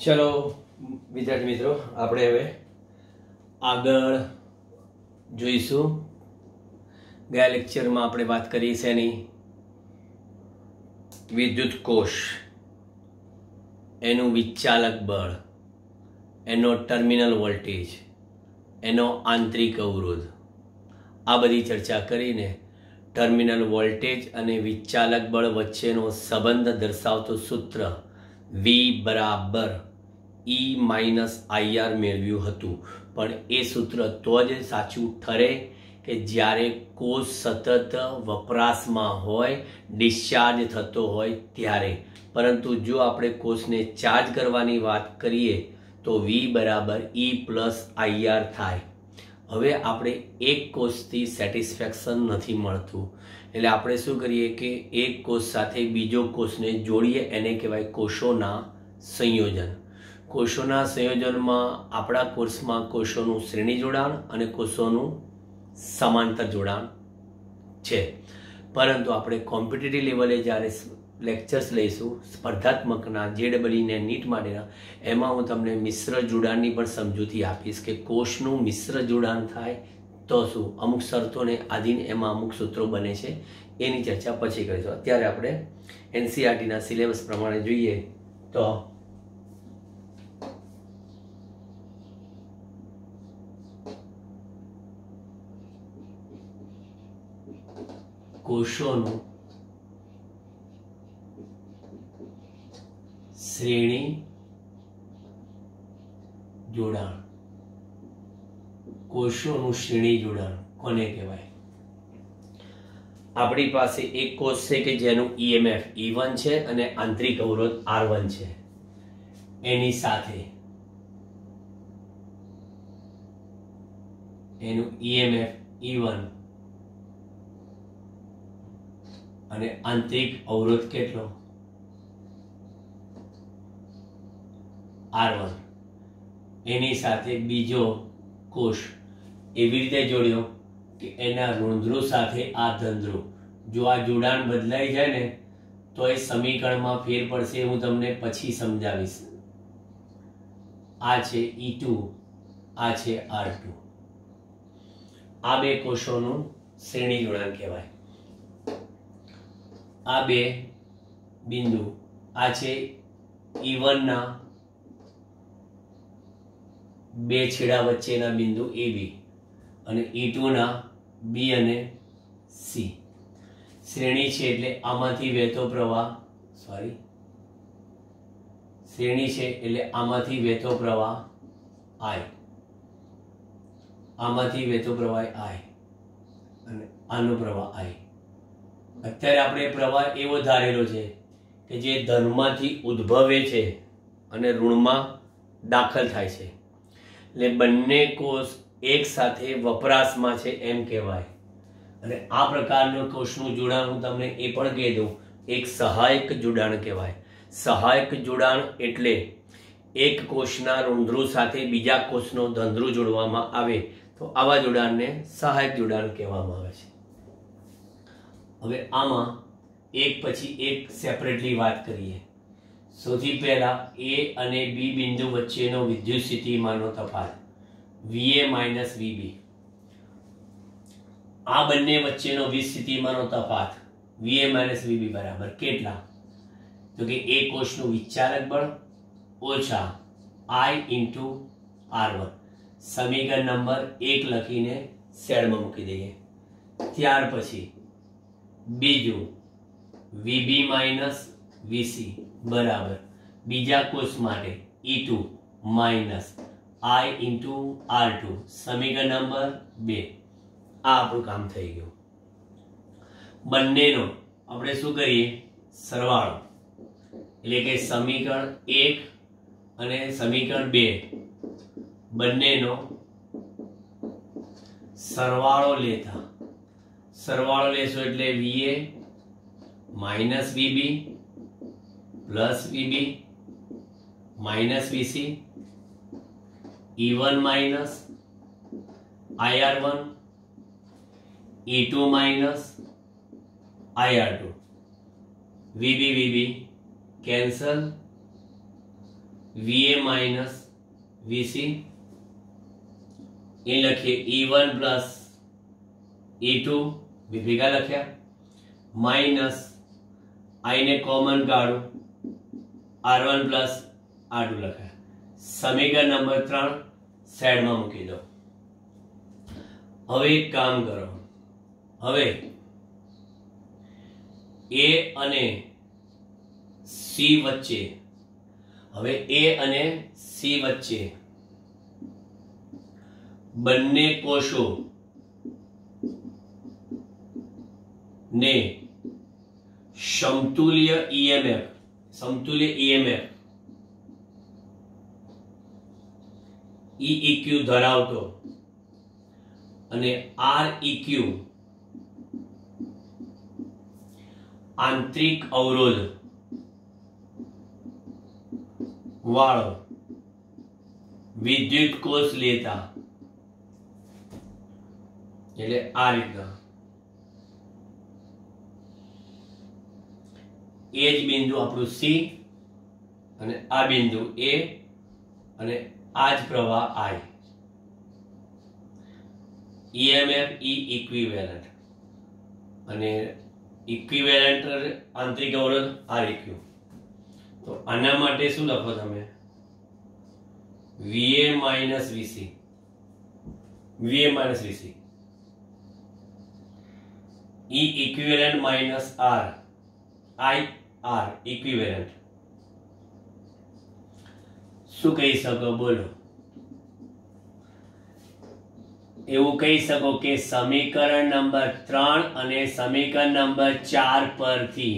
ચલો વિદ્યાર્થી મિત્રો, આપણે હવે આગળ જોઈશું. ગયા લેક્ચરમાં આપણે વાત કરી છે એની વિદ્યુત કોષ, એનું વિચાલક બળ, એનો ટર્મિનલ વોલ્ટેજ, એનો આંતરિક અવરોધ, આ બધી ચર્ચા કરીને ટર્મિનલ વોલ્ટેજ અને વિચાલક બળ વચ્ચેનો સંબંધ દર્શાવતું સૂત્ર V બરાબર E માઇનસ IR મેળવ્યું હતું. પણ એ સૂત્ર તો જ સાચું ઠરે કે જ્યારે કોષ સતત વપરાશમાં હોય, ડિસ્ચાર્જ થતો હોય ત્યારે. પરંતુ જો આપણે કોષને ચાર્જ કરવાની વાત કરીએ તો V બરાબર E પ્લસ IR થાય. હવે આપણે એક કોષથી સેટિસ્ફેક્શન નથી મળતું, એટલે આપણે શું કરીએ કે એક કોષ સાથે બીજો કોષને જોડીએ, એને કહેવાય કોષોના સંયોજન. કોષોના સંયોજનમાં આપણા કોર્સમાં કોષોનું શ્રેણી જોડાણ અને કોષોનું સમાંતર જોડાણ છે. પરંતુ આપણે કોમ્પિટિટિવ લેવલે જ્યારે લેક્ચર્સ લઈશું સ્પર્ધાત્મકના JEE ને નીટ માટેના, એમાં હું તમને મિશ્ર જોડાણની પણ સમજૂતી આપીશ કે કોષનું મિશ્ર જોડાણ થાય તો શું, અમુક શરતોને આધીન એમાં અમુક સૂત્રો બને છે, એની ચર્ચા પછી કરીશું. અત્યારે આપણે NCERTના સિલેબસ પ્રમાણે જોઈએ તો કોષોનું શ્રેણી જોડાણ. કોષોનું શ્રેણી જોડાણ કોને કહેવાય? આપણી પાસે એક કોષ છે કે જેનું EMF E1 છે અને આંતરિક અવરોધ R1 છે. એની સાથે એનું EMF E1 અને આંતરિક અવરોધ કેટલો? R1. એની સાથે બીજો કોષ એવી રીતે જોડ્યો કે એના ઋણધ્રુવ સાથે આ ધનધ્રુવ. જો આ જોડાણ બદલાઈ જાય ને તો એ સમીકરણમાં ફેર પડશે, હું તમને પછી સમજાવીશ. આ છે E2, આ છે R2. આ બે કોષોનું શ્રેણી જોડાણ કહેવાય. આ બે બિંદુ, આ છે E1 ના બે છેડા વચ્ચેના બિંદુ AB અને E2 ના B અને C. શ્રેણી છે એટલે આમાંથી વહેતો પ્રવાહ, શ્રેણી છે એટલે આમાંથી વહેતો પ્રવાહ I, આમાંથી વહેતો પ્રવાહ I અને આનો પ્રવાહ I. અત્યારે આપણે પ્રવાહ એવો ધારેલો છે કે જે ધનમાંથી ઉદ્ભવે છે અને ઋણમાં દાખલ થાય છે, એટલે બંને કોષ એક સાથે વપરાશમાં છે એમ કહેવાય. અને આ પ્રકારનું કોષનું જોડાણ હું તમને એ પણ કહી દઉં, એક સહાયક જોડાણ કહેવાય. સહાયક જોડાણ એટલે એક કોષના ઋણધ્રુવ સાથે બીજા કોષનો ધનધ્રુવ જોડવામાં આવે તો આવા જોડાણને સહાયક જોડાણ કહેવામાં આવે છે. હવે આમાં એક પછી એક સેપરેટલી વાત કરીએ. સૌથી પહેલા A અને B બિંદુ વચ્ચેનો વિદ્યુત સ્થિતિમાનનો તફાવત VA માઇનસ VB. આ બંને વચ્ચેનો વિદ્યુત સ્થિતિમાનનો તફાવત VA માઇનસ VB બરાબર કેટલા? તો કે એ કોષનું વિચાલક બળ ઓછા I ઇન્ટુ R1. સમીકરણ નંબર 1 લખીને સેડમાં મૂકી દઈએ. ત્યાર પછી બીજું VB માઇનસ VC બરાબર બીજા કોષ માટે E2 minus I into R2. સમીકરણ નંબર 2. આ આપણું કામ થઈ ગયું. બંનેનો આપણે શું કરીએ? સરવાળો, એટલે કે સમીકરણ 1 અને સમીકરણ 2 બંનેનો સરવાળો લેતા, સરવાળો લેશો એટલે VA minus VB plus VB minus VC E1 minus IR1 E2 minus IR2 VB VB cancel VA minus VC એ લખીએ E1 પ્લસ E2 ભેગા લખ્યા માઇનસ I ને કોમન કાઢું R1 પ્લસ R2 લખાય. સમીકરણ નંબર 3 સાઈડમાં મૂકી દો. હવે એક કામ કરો, હવે A અને C વચ્ચે બંને કોષો ને સમતુલ્ય EMF EEQ ધરાવતો અને REQ આંતરિક અવરોધ વાળો વિદ્યુત કોષ લેતા, એટલે આ રીતના એ જ બિંદુ આપણું C અને આ બિંદુ A અને આ જ પ્રવાહ I, EMF E ઇક્વિવેલન્ટ અને ઇક્વિવેલન્ટ આંતરિક અવરોધ REQ. તો આના માટે શું લખો તમે? VA minus VC E equivalent minus R equivalent. શું કહી શકો? બોલો. એવું કહી શકો કે સમીકરણ નંબર 3 અને સમીકરણ નંબર 4 પરથી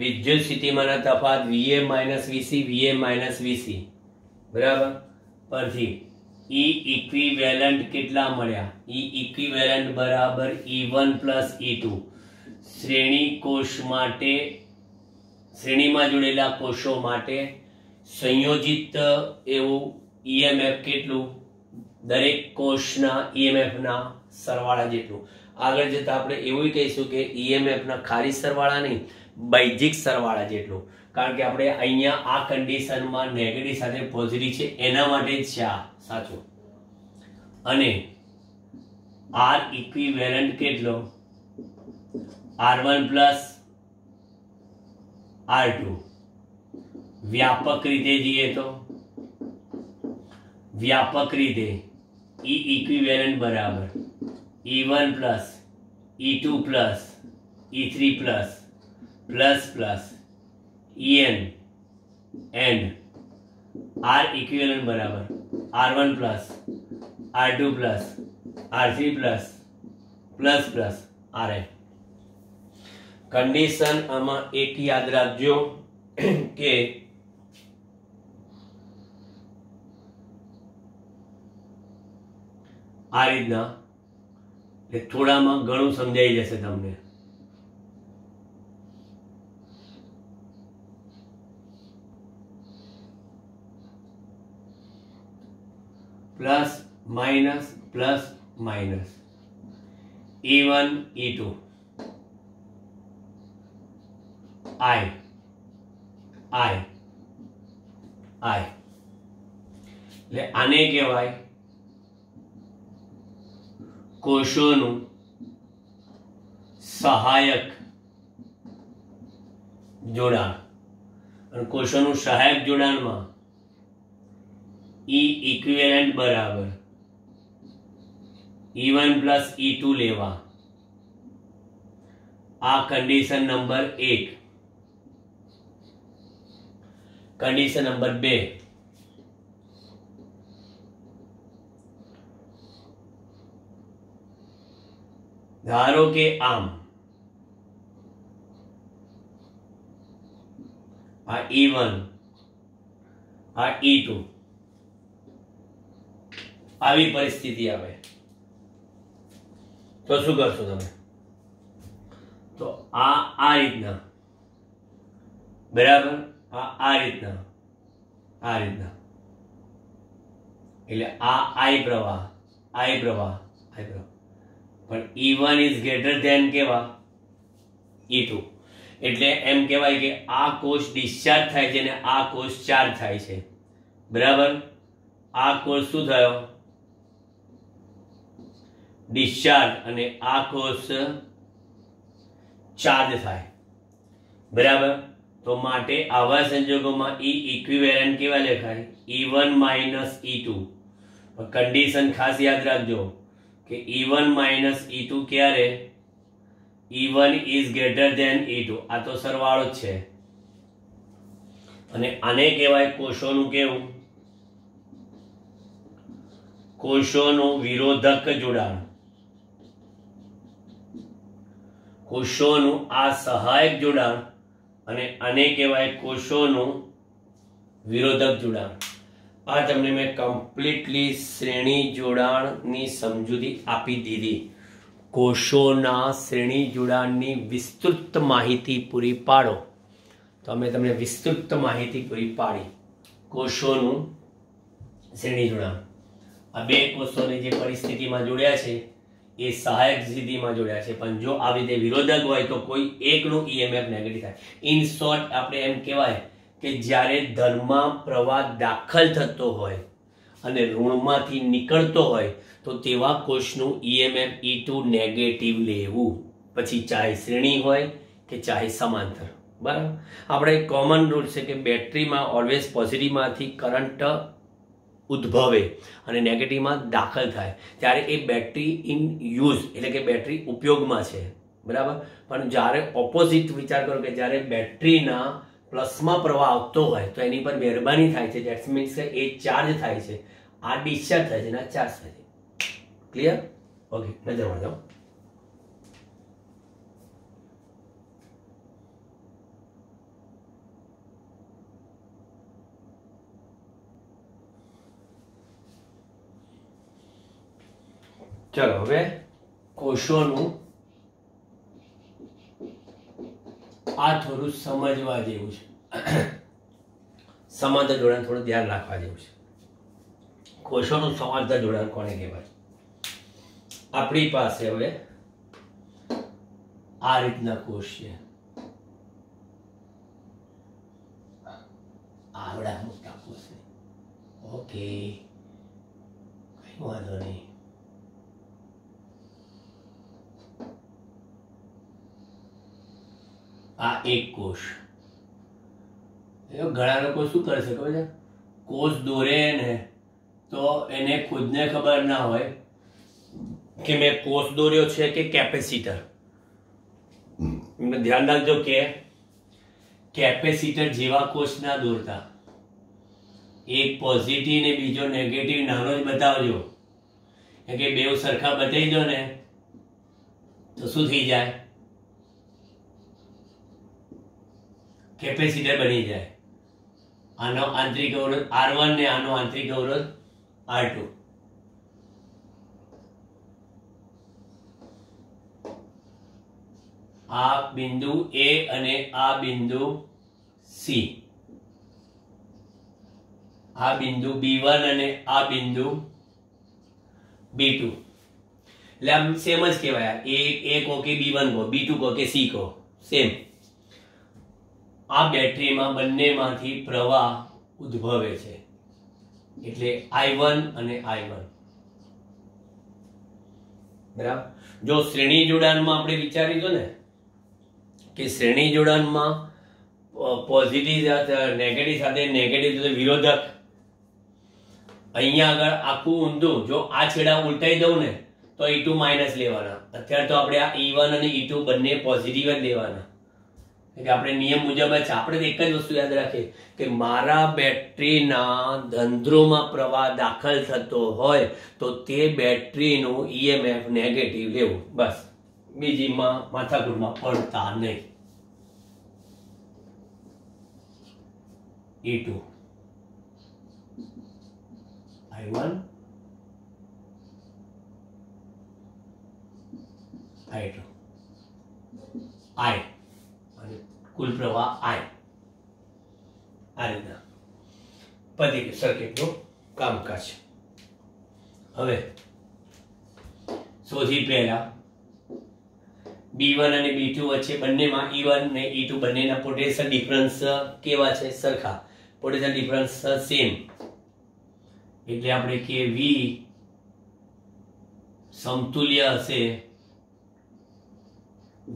વિદ્યુત સ્થિતિમાનના તફાવત VA માઇનસ VC બરાબર પરથી E ઇક્વિવેલન્ટ કેટલા મળ્યા? E ઇક્વિવેલન્ટ બરાબર E1 પ્લસ E2. શ્રેણીમાં જોડેલા કોષો માટે સંયોજિત એવું EMF કેટલું? દરેક કોષના EMF ના સરવાળા જેટલું. આગળ જતા આપણે એવું કહીશું કે EMF ના ખાલી સરવાળા નહીં, બાહ્યિક સરવાળા જેટલું. કારણ કે આપણે અહીંયા આ કન્ડિશનમાં નેગેટિવ સાથે પોઝિટિવ છે એના માટે જ છે આ સાચું. અને R ઇક્વિવેલન્ટ કેટલો? R1 plus R2. વ્યાપક રીતે જઈએ તો E ઇક્વિવેલન્ટ બરાબર E1 plus E2 plus E3 plus EN and R equivalent બરાબર R1 plus R2 plus R3 plus RN. Condition આમાં એક યાદ રાખજો કે આ રીતના થોડામાં ઘણું સમજાઈ જશે તમને. Plus minus E1 E2 I એટલે આને કહેવાય કોષોનું સહાયક જોડાણ. અને કોષોનું સહાયક જોડાણમાં E ઇક્વિવેલન્ટ બરાબર E1 પ્લસ E2 લેવા. આ કન્ડિશન નંબર 1. કન્ડિશન નંબર 2, ધારો કે આમ આ E1 આ E2 આવી પરિસ્થિતિ આવે તો શું કરશો તમે? તો આ રીતના બરાબર, આ રીતના એટલે આ I પ્રવાહ પણ E1 ઇઝ ગ્રેટર ધેન કેવા? E2. એટલે એમ કહેવાય કે આ કોષ ડિસ્ચાર્જ થાય છે અને આ કોષ ચાર્જ થાય છે. બરાબર, આ કોષ શું થયો? ડિસ્ચાર્જ, અને આ કોષ ચાર્જ થાય. બરાબર, તો માટે આવા સંજોગોમાં E ઇક્વિવેલન્ટ કેવા લખાય? E1 minus E2. કન્ડિશન ખાસ યાદ રાખજો કે E1 માઇનસ E2 ક્યારે? E1 is greater than E2. આ તો સરવાળો જ છે. અને આને કહેવાય કોષોનું કેવું? કોષોનું વિરોધક જોડાણ. કોષોનું આ સહાયક જોડાણ, અને આને કહેવાય કોષોનું વિરોધક જોડાણ. આ તમને મેં કમ્પ્લીટલી શ્રેણી જોડાણની સમજૂતી આપી દીધી. કોષોના શ્રેણી જોડાણની વિસ્તૃત માહિતી પૂરી પાડો તો અમે તમને વિસ્તૃત માહિતી પૂરી પાડી. કોષોનું શ્રેણી જોડાણ, આ બે કોષોની જે પરિસ્થિતિમાં જોડ્યા છે એ સહાયક સ્થિતિમાં જોડ્યા છે, પણ જો આવી રીતે વિરોધક હોય તો કોઈ એકનું EMF નેગેટિવ થાય. ઇન શોર્ટ આપણે એમ કહેવાય કે જ્યારે ધનમાં પ્રવાહ દાખલ થતો હોય અને ઋણમાંથી નીકળતો હોય તો તેવા કોષનું EMF E2 નેગેટિવ લેવું, પછી ચાહે શ્રેણી હોય કે ચાહે સમાંતર. બરાબર, આપણે કોમન રૂલ છે કે બેટરીમાં ઓલવેઝ પોઝિટિવમાંથી કરંટ ઉદ્ભવે અને નેગેટિવમાં દાખલ થાય ત્યારે એ બેટરી ઇન યુઝ એટલે કે બેટરી ઉપયોગમાં છે. બરાબર, પણ જ્યારે ઓપોઝિટ વિચાર કરો કે જ્યારે બેટરીના પ્લસમાં પ્રવાહ આવતો હોય તો એની પર મહેરબાની થાય છે, ધેટ મીન્સ કે એ ચાર્જ થાય છે, આ ડિસ્ચાર્જ થાય છે અને આ ચાર્જ થાય છે. ક્લિયર? ઓકે, નજર મારજો. ચલો હવે કોષોનું આ થોડું સમજવા જેવું છે. સમાંતર જોડાણ થોડું ધ્યાન રાખવા જેવું છે. કોષોનું સમાંતર જોડાણ કોને કહેવાય? આપણી પાસે હવે આ રીતના કોષ છે, આવડા મોટા કોષ છે. ઓકે, કઈ વાંધો નહીં. આ એક કોષ. ઘણા લોકો શું કરે છે ખબર છે? કોષ દોરે ને તો એને ખુદને ખબર ના હોય કે મેં કોષ દોર્યો છે કે કેપેસિટર. ધ્યાન રાખજો કે કેપેસિટર જેવા કોષ ના દોરતા. એક પોઝિટિવ ને બીજો નેગેટિવ નાનો જ બતાવજો, કે બેવ સરખા બતાવી દો ને તો શું થઈ જાય? કેપેસિટર બની જાય. આનો આંતરિક અવરોધ R1 ને આનો આંતરિક અવરોધ R2. આ બિંદુ A અને આ બિંદુ C, આ બિંદુ B1 અને આ બિંદુ B2. એટલે આમ સેમ જ કહેવાય. A કહો કે B1 કહો, B2 કહો કે C કહો, સેમ. આ બેટરીમાં બંનેમાંથી પ્રવાહ ઉદ્ભવે છે એટલે I1 અને I1. બરાબર, જો શ્રેણી જોડાણમાં આપણે વિચારીશું ને કે શ્રેણી જોડાણમાં પોઝિટિવ સાથે નેગેટિવ સાથે નેગેટિવ સાથે વિરોધક, અહીંયા આગળ આખું ઊંધું જો આ છેડા ઉલટાઈ દઉં ને તો E2 માઇનસ લેવાના. અત્યારે તો આપણે આ E1 અને E2 બંને પોઝિટિવ જ લેવાના. એટલે આપણે નિયમ મુજબ જ આપણે એક જ વસ્તુ યાદ રાખીએ કે મારા બેટરીના ધંધ્રોમાં પ્રવાહ દાખલ થતો હોય તો તે બેટરીનું EMF નેગેટિવ લેવું. બસ, બીજીમાં માથાકૂટમાં પડતા નહીં. E2 I1 I2 I કુલ પ્રવાહ I. આ રીતના પતી ગયું સર્કિટનું કામકાજ. હવે સૌથી પહેલા B1 અને B2 વચ્ચે બંનેમાં E1 અને E2 બંનેના પોટેન્શિયલ ડિફરન્સ કેવા છે? સરખા. Potential difference same. એટલે આપણે કે વી સમતુલ્ય હશે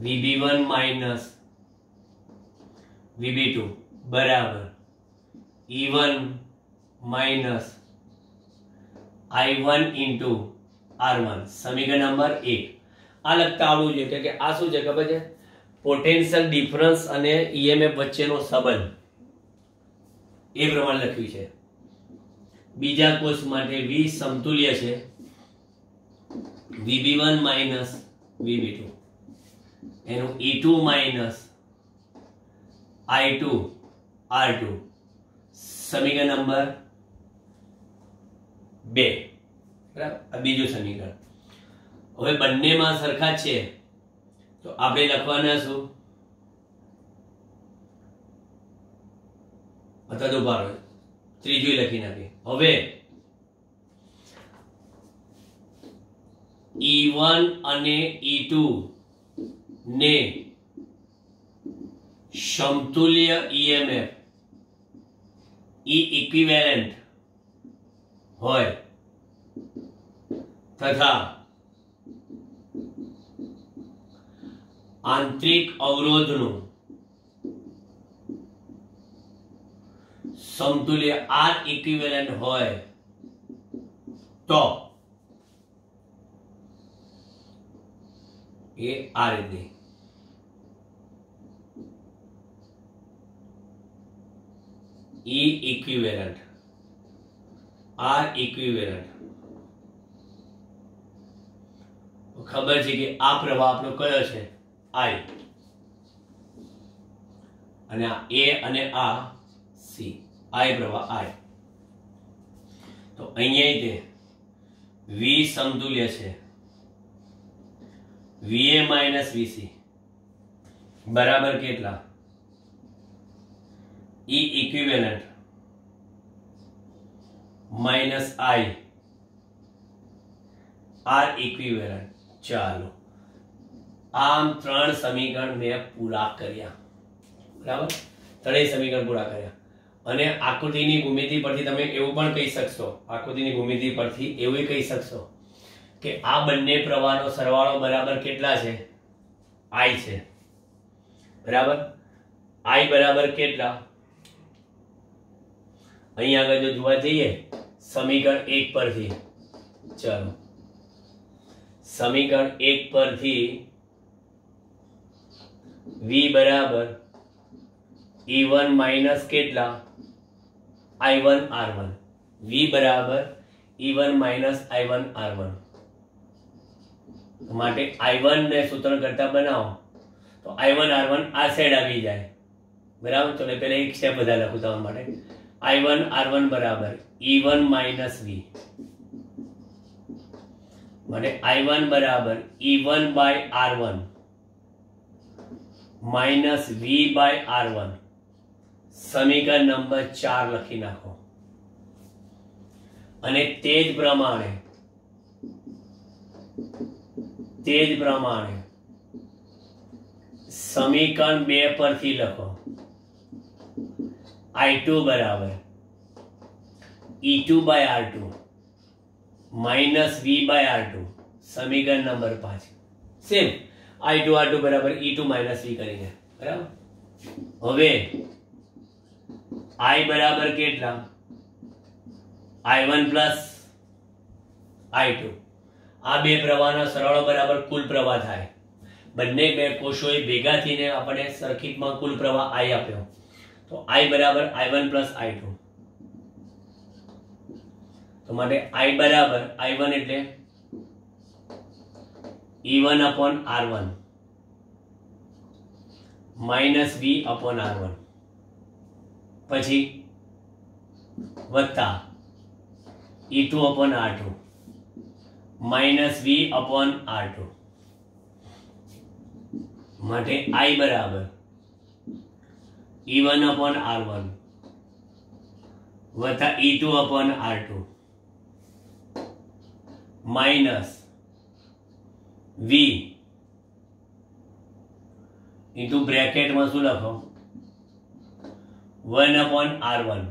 VB1 માઇનસ VB2 બરાબર E1 minus I1 into R1. સમીકરણ નંબર 1. આ લખતા આવડવું જોઈએ કે આ શું છે ખબર છે? પોટેન્શિયલ ડિફરન્સ અને EMF વચ્ચેનો સંબંધ એ પ્રમાણે લખ્યું છે. બીજા કોષ માટે V સમતુલ્ય છે VB1 માઇનસ VB2 એનું E2 માઇનસ I2 R2. સમીકરણ નંબર 2. બરાબર. આ બીજું સમીકરણ. હવે બંનેમાં સરખા છે તો આપણે લખવાના શું? અથવા તો ઉભા રહો, ત્રીજું લખી નાખીએ. હવે E1 અને E2 ને સમતુલ્ય EMF E ઇક્વિવેલેન્ટ હોય તથા આંતરિક અવરોધનું સમતુલ્ય R ઇક્વિવેલેન્ટ હોય તો એ આ રીતે E ઇક્વિવેલેન્ટ R ઇક્વિવેલેન્ટ. ખબર છે કે આ પ્રવાહ આપણો કયો છે? I. અને આ A અને આ C. I પ્રવાહ I. તો અહીંયા તે V સમતુલ્ય છે VA માઇનસ VC બરાબર કેટલા? E equivalent minus I R equivalent. ચાલો આમ 3 સમીકરણ મેં પૂરા કર્યા. બરાબર, 3 સમીકરણ પૂરા કર્યા. અને આકૃતિની ભૂમિતિ પરથી તમે એવું પણ કહી શકશો, આકૃતિની ભૂમિતિ પરથી એવું કહી શકશો કે આ બંને પ્રવાહનો સરવાળો બરાબર કેટલા છે? I છે. બરાબર, I બરાબર કેટલા? અહીંયા આગળ જો જોવા જઈએ સમીકરણ 1 પરથી, ચાલો સમીકરણ 1 પરથી V બરાબર E1 માઇનસ કેટલા? I1 R1. V બરાબર E1 માઇનસ I1 R1. માટે I1 ને સૂત્ર કરતા બનાવો તો I1 R1 આ સાઈડ આવી જાય. બરાબર, તો પહેલા એક સ્ટેપ વધારે લખું તમારા માટે. I1 R1 બરાબર E1 માઇનસ V. માટે I1 બરાબર E1 by R1 minus V by R1. સમીકરણ નંબર 4 લખી નાખો. અને તે જ પ્રમાણે સમીકરણ 2 પરથી લખો I2 બરાબર E2 by R2 minus V by R2. સમીકરણ નંબર 5 સેમ I2 R2 બરાબર E2 માઇનસ V કરીને. બરાબર, હવે I બરાબર કેટલા? I1 plus I2. આ બે પ્રવાહના સરવાળો બરાબર કુલ પ્રવાહ થાય. બંને બે કોષોએ ભેગા થઈને આપણે સર્કિટમાં કુલ પ્રવાહ I આપ્યો. તો I બરાબર I1 પ્લસ I2. તો માટે I બરાબર I1 એટલે E1 upon R1 minus V upon R1 પછી વત્તા E2 upon R2 minus V upon R2. માટે I બરાબર E1 અપોન R1 વત્તા E2 upon R2 minus V into બ્રેકેટમાં શું લખો? 1 અપોન R1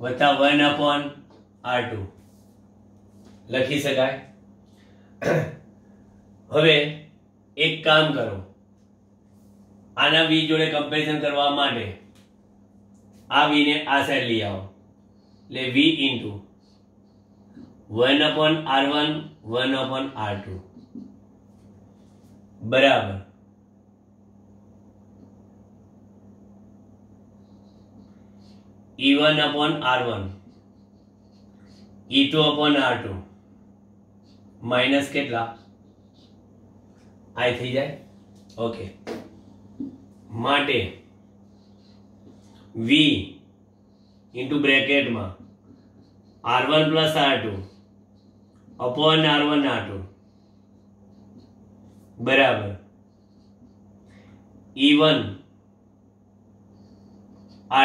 વત્તા 1/r2 લખી શકાય. હવે એક કામ કરો, આના v જોડે કમ્પેરિઝન કરવા માટે આ v ને આ સાઈડ લઈ આવો, એટલે v ઇન્ટુ 1/r1 1/r2 બરાબર E1/r1 E2/r2 માઇનસ કેટલા આઈ થઈ જાય. ઓકે, માટે v ઇન્ટુ બ્રેકેટમાં r1 plus r2 upon r1 r2 બરાબર E1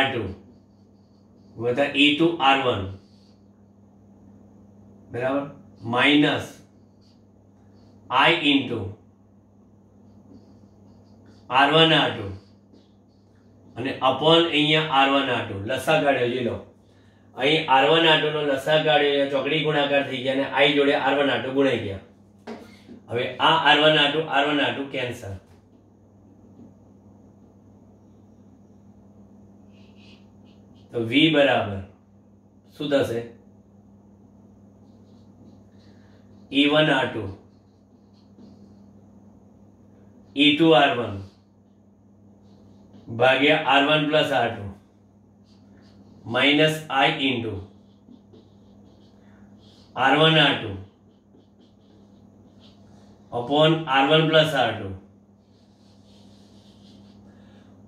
r2 વત્તા E2 r1 બરાબર minus I into r1 r2 અને અપોન અહીંયા r1 r2 લસા કાઢ્યો. જોઈ લો, અહીં r1 r2 નો લસા કાઢ્યો, ચોકડી ગુણાકાર થઈ ગયા અને I જોડે r1 r2 ગુણાઈ ગયા. હવે આ r1 r2 કેન્સલ. તો v બરાબર શું થશે? E1 r2 E2 r1 ભાગ્યા r1 plus r2 minus I into r1 r2 upon r1 plus r2.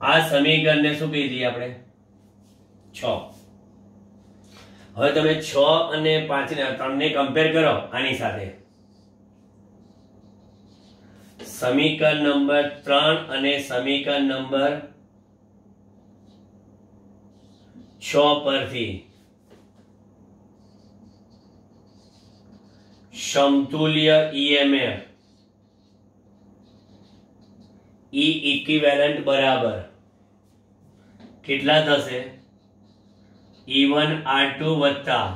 આ સમીકરણને શું કહી દઈએ આપણે? 6. હવે તમે 6 અને 5 ને 3 ને કમ્પેર કરો આની સાથે. સમીકરણ નંબર 3 અને સમીકરણ નંબર 6 પરથી સમતુલ્ય EMF E ઇક્વિવેલન્ટ બરાબર કેટલા થશે? E1 r2 વત્તા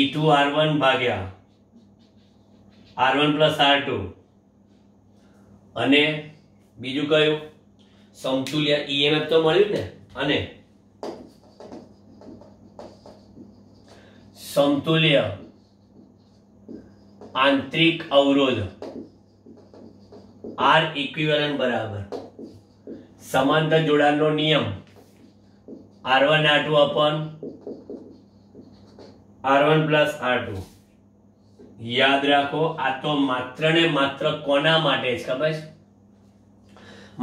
E2 r1 ભાગ્યા r1 પ્લસ r2 અને બીજું કયું સમતુલ્ય EMF તો મળ્યું ને, અને સમતુલ્ય આંતરિક અવરોધ R ઇક્વિવેલન્ટ બરાબર સમાંતર જોડાણનો નિયમ R1 R2 upon R1 plus R2. યાદ રાખો, આ તો માત્ર ને માત્ર કોના માટે છે ખબર છે?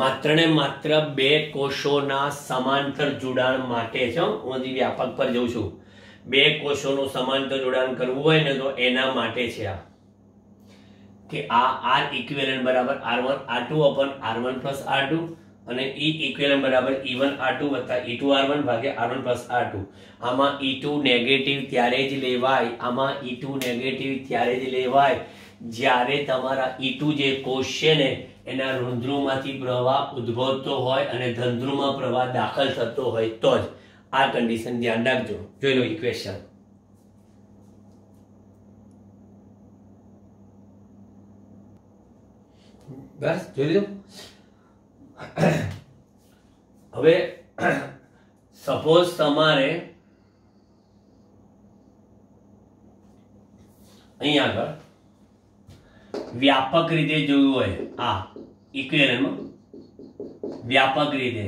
માત્ર ને માત્ર બે કોષોના સમાંતર જોડાણ માટે છે. હું હજી વ્યાપક પર જઉં છું. બે કોષોનું સમાંતર જોડાણ કરવું હોય ને તો એના માટે છે આ, કે આ R ઇક્વિવેલન્ટ બરાબર R1 R2 upon R1 plus R2 અને E ઇક્વિવેલન્ટ બરાબર E1 R2 વત્તા E2 R1 ભાગ્યા R1 plus R2. આમાં E2 નેગેટિવ ત્યારે જ લેવાય, આમાં E2 નેગેટિવ ત્યારે જ લેવાય જ્યારે તમારા E2 જે કોષ છે ને એના રુધિરમાંથી પ્રવાહ ઉદ્ભવતો હોય અને ધનધ્રુવમાં પ્રવાહ દાખલ થતો હોય તો જ. આ કન્ડિશન ધ્યાન રાખજો. જોઈ લો ઇક્વેશન. બસ જોઈ લીધું. હવે સપોઝ તમારે અહીં આગળ વ્યાપક રીતે જોયું હોય, આ ઇક્વેશનમાં વ્યાપક રીતે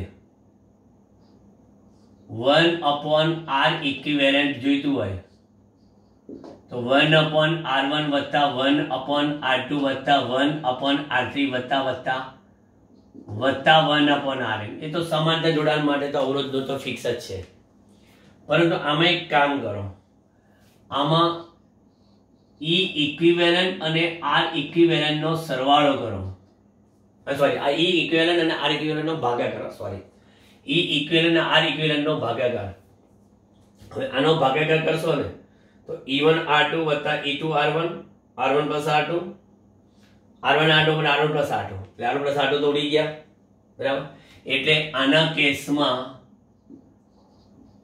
1/r ઇક્વિવેલન્ટ જોઈતું હોય તો 1/r1 વત્તા 1/r2 વત્તા 1/r3 વત્તા 1/rn. એ તો સમાંતર જોડાણ માટે તો અવરોધનો તો ફિક્સ જ છે. પરંતુ આમાં એક કામ કરો, આમાં E ઇક્વિવેલન્ટ અને R ઇક્વિવેલન્ટ નો સરવાળો કરો. સોરી, આ E ઇક્વિવેલન્ટ અને R ઇક્વિવેલન્ટ નો ભાગાકાર. સોરી, E ઇક્વિવેલન્ટ અને R ઇક્વિવેલન્ટ નો ભાગાકાર. હવે આનો ભાગાકાર કરશો ને તો E1 R2 વત્તા E2 R1 R1 plus R2 R1 R2 અને R1 પ્લસ R2 એટલે R1 પ્લસ R2 તો ઉડી ગયા, બરાબર. એટલે આના કેસમાં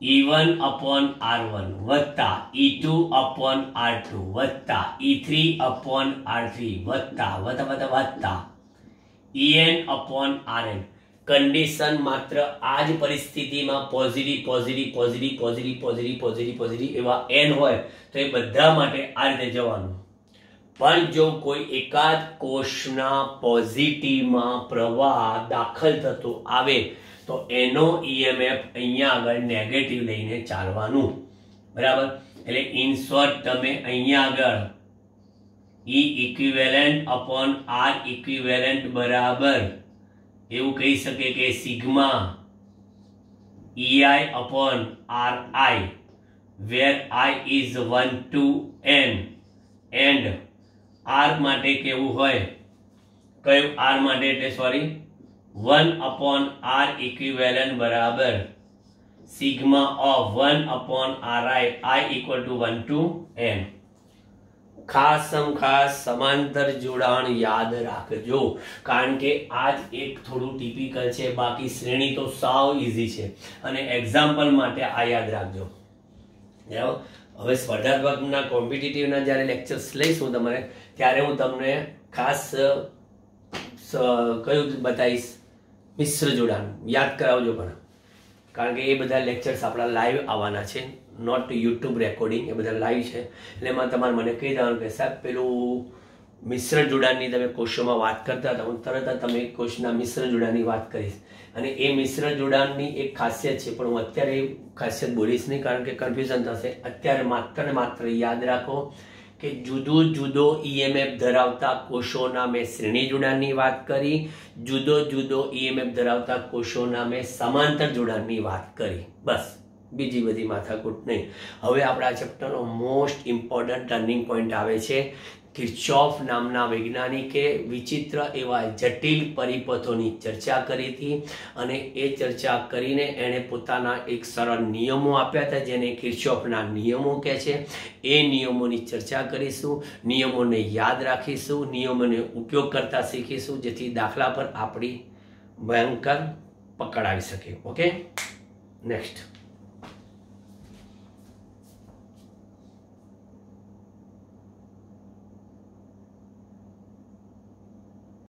E1 upon R1 વત્તા E2 upon R2 વત્તા E3 upon R3 વત્તા En upon Rn. કન્ડિશન માત્ર આ જ પરિસ્થિતિમાં પોઝિટિવ એવા n હોય તો એ બધા માટે આ રીતે જવાનું. પણ જો કોઈ એકાદ કોષના પોઝિટિવમાં પ્રવાહ દાખલ થતો આવે તો એનો EMF અહીંયા આગળ નેગેટિવ લઈને ચાલવાનું. બરાબર. એટલે ઇન શોર્ટ તમે અહીંયા આગળ E equivalent upon R equivalent બરાબર એવું કહી શકે કે sigma EI upon RI, where I is 1 to n and R માટે કેવું હોય, કયું R માટે એટલે સોરી 1 upon R equivalent બરાબર sigma of 1 upon RI, I equal to 1 to n. ખાસ સમાંતર જોડાણ યાદ રાખજો, કારણ કે આ જ એક થોડું ટિપિકલ છે, બાકી શ્રેણી તો સાવ ઈઝી છે અને એક્ઝામ્પલ માટે આ યાદ રાખજો. હવે સ્પર્ધાત્મકના કોમ્પિટિટિવના જ્યારે લેક્ચર્સ લઈશું તમારે ત્યારે હું તમને ખાસ કયું બતાવીશ, મિશ્ર જોડાણ યાદ કરાવજો. પણ કારણ કે એ બધા લેક્ચર્સ આપણા લાઈવ આવવાના છે, નોટ યુટ્યુબ રેકોર્ડિંગ, એ બધા લાઈવ છે. એટલે એમાં તમારે મને કહી દેવાનું કે સાહેબ પેલું મિશ્ર જોડાણની તમે કોષોમાં વાત કરતા હતા, હું તરત જ તમે કોષના મિશ્ર જોડાણની વાત કરીશ. અને એ મિશ્ર જોડાણની એક ખાસિયત છે, પણ હું અત્યારે એ ખાસિયત બોલીશ નહીં કારણ કે કન્ફ્યુઝન થશે. અત્યારે માત્ર ને માત્ર યાદ રાખો કે જુદો EMF ધરાવતા કોષોના મેં શ્રેણી જોડાણની વાત કરી, જુદો EMF ધરાવતા કોષોના મેં સમાંતર જોડાણની વાત કરી. બસ, બીજી બધી માથાકૂટ નહીં. હવે આપણા ચેપ્ટરનો મોસ્ટ ઇમ્પોર્ટન્ટ ટર્નિંગ પોઈન્ટ આવે છે. કિર્ચોફ નામના વૈજ્ઞાનિકે વિચિત્ર એવા જટિલ પરિપથોની ચર્ચા કરી હતી અને એ ચર્ચા કરીને એણે પોતાના એક સરળ નિયમો આપ્યા હતા જેને કિર્ચોફના નિયમો કહે છે. એ નિયમોની ચર્ચા કરીશું, નિયમોને યાદ રાખીશું, નિયમોને ઉપયોગ કરતા શીખીશું, જેથી દાખલા પર આપણી ભયંકર પકડ આવી શકે. Okay, next.